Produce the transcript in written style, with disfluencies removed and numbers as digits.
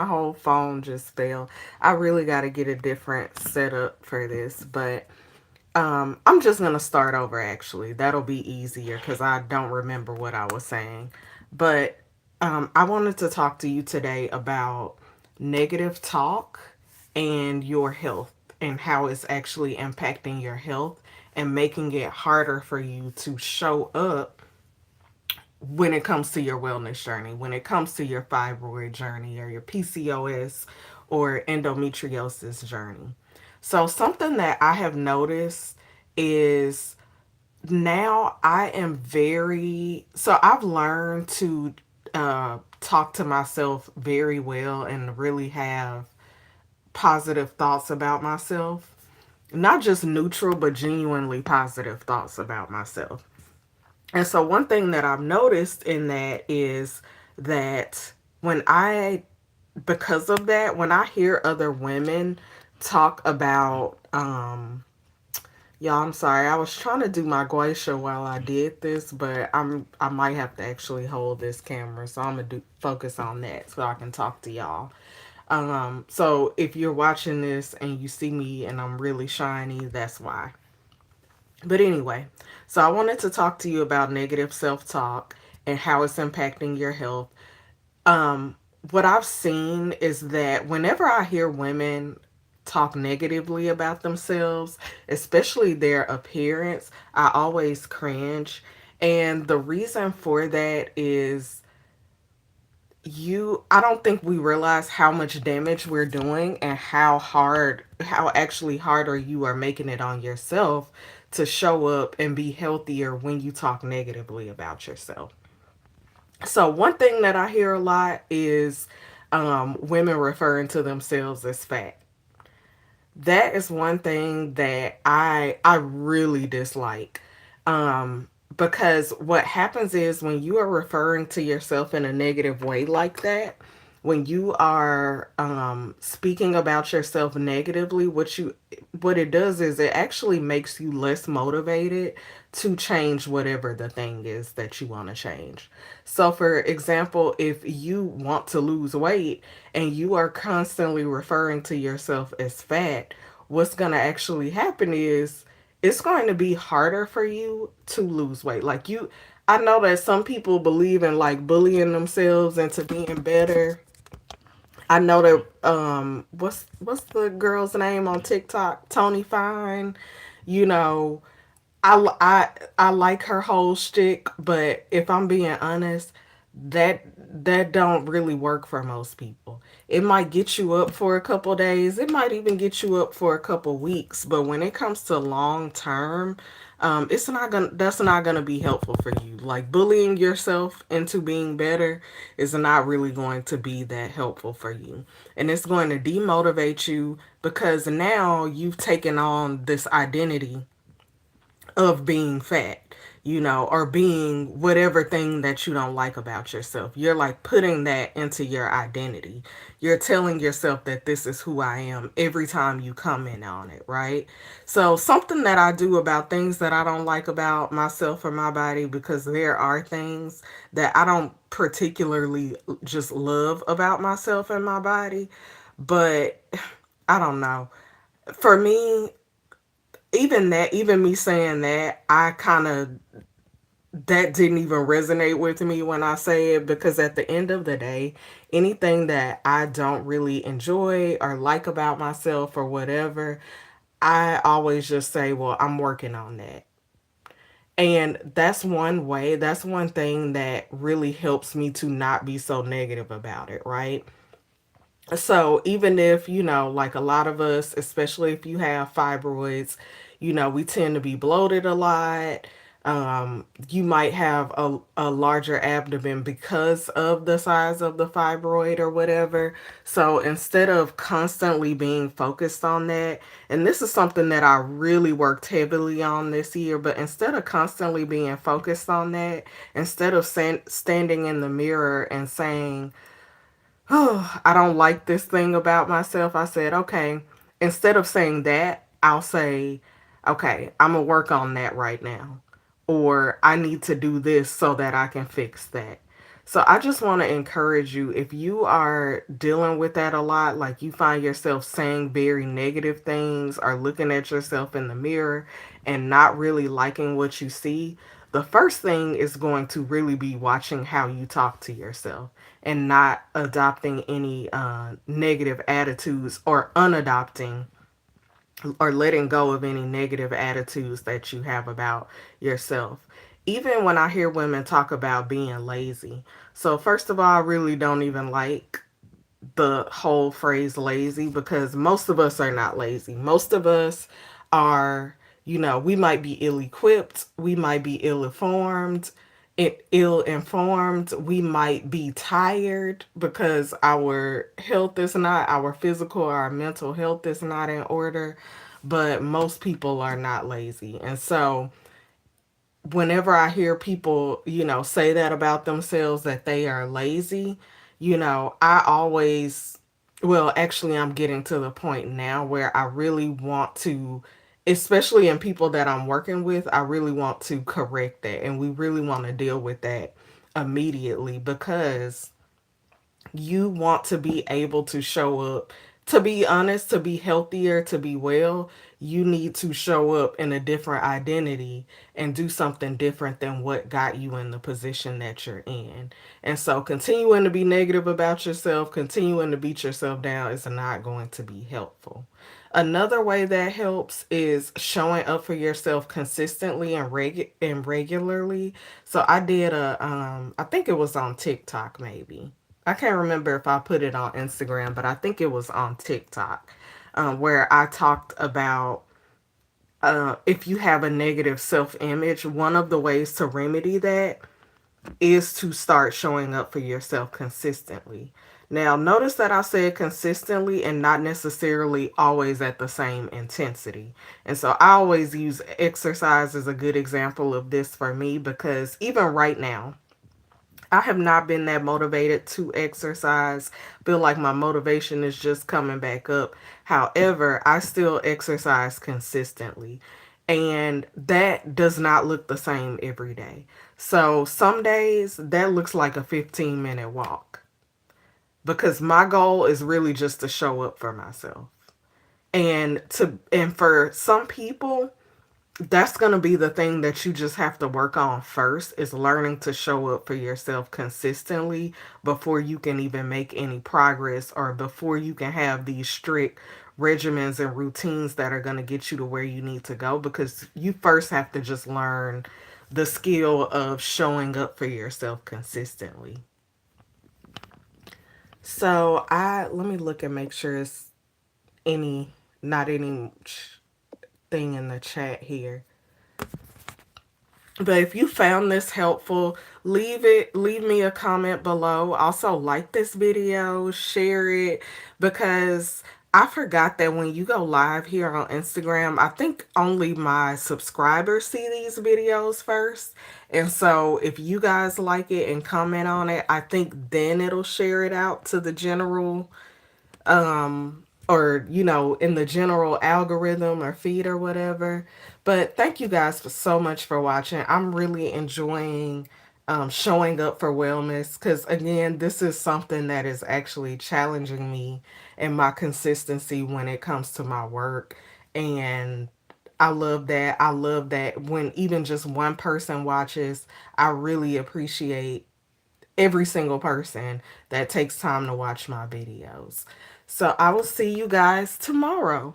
My whole phone just fell. I really got to get a different setup for this, but I'm just gonna start over. Actually, that'll be easier because I don't remember what I was saying. But I wanted to talk to you today about negative talk and your health and how it's actually impacting your health and making it harder for you to show up when it comes to your wellness journey, when it comes to your fibroid journey or your PCOS or endometriosis journey. So, something that I have noticed is now I am I've learned to talk to myself very well and really have positive thoughts about myself. Not just neutral, but genuinely positive thoughts about myself. And so, one thing that I've noticed in that is that when I, because of that, when I hear other women talk about, y'all, I'm sorry, I was trying to do my glacier while I did this, but I might have to actually hold this camera, so I'm gonna focus on that so I can talk to y'all. So if you're watching this and you see me and I'm really shiny, that's why. But anyway, so I wanted to talk to you about negative self talk and how it's impacting your health. Um, what I've seen is that whenever I hear women talk negatively about themselves, especially their appearance, I always cringe. And the reason for that is I don't think we realize how much damage we're doing and how actually harder you are making it on yourself to show up and be healthier when you talk negatively about yourself. So, one thing that I hear a lot is women referring to themselves as fat. That is one thing that I really dislike. Because what happens is when you are referring to yourself in a negative way like that, when you are speaking about yourself negatively, what it does is it actually makes you less motivated to change whatever the thing is that you want to change. So, for example, if you want to lose weight and you are constantly referring to yourself as fat, what's going to actually happen is it's going to be harder for you to lose weight. I know that some people believe in like bullying themselves into being better. I know that what's the girl's name on TikTok? Tony Fine. You know, I like her whole shtick, but if I'm being honest, that that don't really work for most people. It might get you up for a couple days. It might even get you up for a couple weeks. But when it comes to long term, it's not gonna. That's not gonna be helpful for you. Like bullying yourself into being better is not really going to be that helpful for you, and it's going to demotivate you because now you've taken on this identity of being fat, or being whatever thing that you don't like about yourself. You're like putting that into your identity. You're telling yourself that this is who I am every time you comment on it, right? So, something that I do about things that I don't like about myself or my body, because there are things that I don't particularly just love about myself and my body, but I don't know. For me, even me saying that, I kind of that didn't even resonate with me when I say it, because at the end of the day, anything that I don't really enjoy or like about myself or whatever, I always just say, well, I'm working on that. And that's one thing that really helps me to not be so negative about it, right? So even if, like a lot of us, especially if you have fibroids, we tend to be bloated a lot. You might have a larger abdomen because of the size of the fibroid or whatever. So instead of constantly being focused on that, and this is something that I really worked heavily on this year, but instead of constantly being focused on that, instead of standing in the mirror and saying, oh, I don't like this thing about myself, I said, okay, instead of saying that, I'll say, okay, I'm going to work on that right now. Or I need to do this so that I can fix that. So I just want to encourage you, if you are dealing with that a lot, like you find yourself saying very negative things or looking at yourself in the mirror and not really liking what you see, the first thing is going to really be watching how you talk to yourself and not adopting any negative attitudes or unadopting or letting go of any negative attitudes that you have about yourself. Even when I hear women talk about being lazy. So, first of all, I really don't even like the whole phrase lazy because most of us are not lazy. Most of us are, we might be ill equipped, we might be ill informed, we might be tired because our health is not, our physical, our mental health is not in order. But most people are not lazy. And so, whenever I hear people, say that about themselves, that they are lazy, I always, well, actually, I'm getting to the point now where I really want to, especially in people that I'm working with, I really want to correct that. And we really want to deal with that immediately because you want to be able to show up. To be honest, to be healthier, to be well, you need to show up in a different identity and do something different than what got you in the position that you're in. And so, continuing to be negative about yourself, continuing to beat yourself down is not going to be helpful. Another way that helps is showing up for yourself consistently and regularly. So I did I think it was on TikTok maybe. I can't remember if I put it on Instagram, but I think it was on TikTok, where I talked about if you have a negative self image, one of the ways to remedy that is to start showing up for yourself consistently. Now, notice that I said consistently and not necessarily always at the same intensity. And so I always use exercise as a good example of this for me because even right now, I have not been that motivated to exercise. Feel like my motivation is just coming back up. However, I still exercise consistently. And that does not look the same every day. So some days that looks like a 15-minute walk because my goal is really just to show up for myself. And for some people, that's going to be the thing that you just have to work on first is learning to show up for yourself consistently before you can even make any progress or before you can have these strict regimens and routines that are going to get you to where you need to go, because you first have to just learn the skill of showing up for yourself consistently. So I let me look and make sure it's any not any thing in the chat here. But if you found this helpful, leave me a comment below. Also like this video, share it, because I forgot that when you go live here on Instagram, I think only my subscribers see these videos first. And so if you guys like it and comment on it, I think then it'll share it out to the general or in the general algorithm or feed or whatever. But thank you guys for so much for watching. I'm really enjoying showing up for wellness because, again, this is something that is actually challenging me and my consistency when it comes to my work. And I love that. I love that when even just one person watches, I really appreciate every single person that takes time to watch my videos. So I will see you guys tomorrow.